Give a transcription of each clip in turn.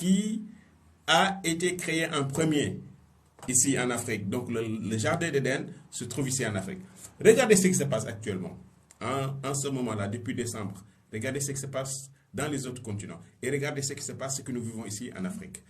qui a été créé en premier ici en Afrique. Donc le jardin d'Éden se trouve ici en Afrique. Regardez ce qui se passe actuellement, en ce moment-là, depuis décembre. Regardez ce qui se passe dans les autres continents. Et regardez ce qui se passe, ce que nous vivons ici en Afrique.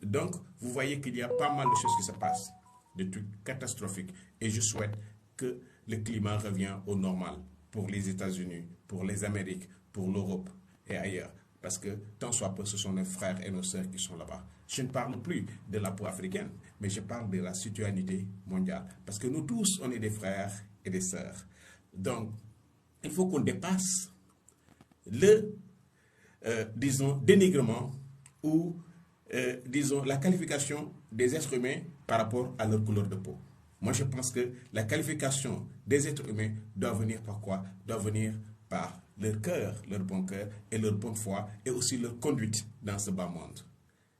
Donc, vous voyez qu'il y a pas mal de choses qui se passent, des trucs catastrophiques. Et je souhaite que le climat revienne au normal pour les États-Unis, pour les Amériques, pour l'Europe et ailleurs. Parce que tant soit peu, ce sont nos frères et nos sœurs qui sont là-bas. Je ne parle plus de la peau africaine, mais je parle de la citoyenneté mondiale. Parce que nous tous, on est des frères et des sœurs. Donc, il faut qu'on dépasse le, disons, dénigrement ou, disons, la qualification des êtres humains par rapport à leur couleur de peau. Moi, je pense que la qualification des êtres humains doit venir par quoi? Doit venir par leur cœur, leur bon cœur et leur bonne foi et aussi leur conduite dans ce bas monde.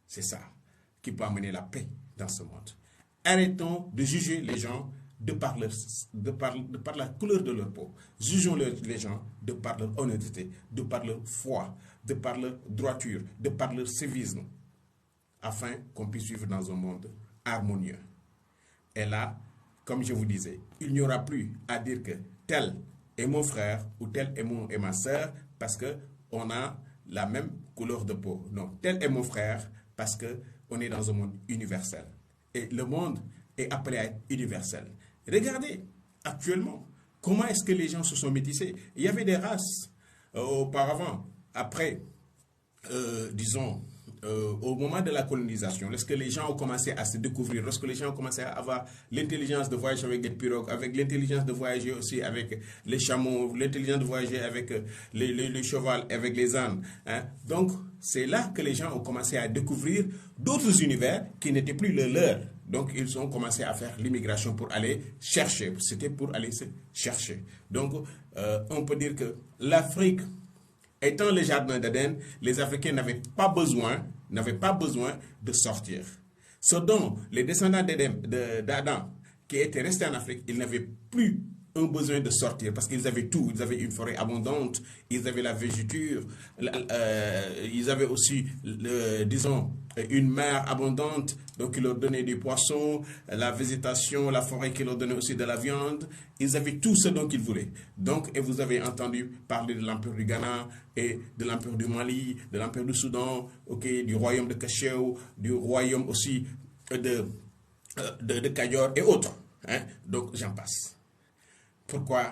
C'est ça qui peut amener la paix dans ce monde. Arrêtons de juger les gens de par la couleur de leur peau. Jugeons les gens de par leur honnêteté, de par leur foi, de par leur droiture, de par leur civisme, afin qu'on puisse vivre dans un monde harmonieux. Et là, comme je vous disais, il n'y aura plus à dire que tel est mon frère ou tel est ma sœur parce qu'on a la même couleur de peau. Non, tel est mon frère parce qu'on est dans un monde universel. Et le monde est appelé à être universel. Regardez, actuellement, comment est-ce que les gens se sont métissés? Il y avait des races auparavant, après, disons, au moment de la colonisation, lorsque les gens ont commencé à se découvrir, lorsque les gens ont commencé à avoir l'intelligence de voyager avec des pirogues, avec l'intelligence de voyager aussi avec les chameaux, l'intelligence de voyager avec les chevaux, avec les ânes. Hein. Donc, c'est là que les gens ont commencé à découvrir d'autres univers qui n'étaient plus le leur. Donc, ils ont commencé à faire l'immigration pour aller chercher. C'était pour aller se chercher. Donc, on peut dire que l'Afrique, étant le jardin d'Éden, les Africains n'avaient pas besoin de sortir. Ce dont les descendants d'Adam qui étaient restés en Afrique, ils n'avaient plus un besoin de sortir parce qu'ils avaient tout. Ils avaient une forêt abondante, ils avaient la végéture, ils avaient aussi, disons, une mer abondante, donc ils leur donnaient des poissons, la végétation, la forêt qui leur donnait aussi de la viande. Ils avaient tout ce dont ils voulaient. Donc, et vous avez entendu parler de l'empire du Ghana et de l'empire du Mali, de l'empire du Soudan, okay, du royaume de Cachéo, du royaume aussi de Kayor et autres. Hein? Donc, j'en passe. Pourquoi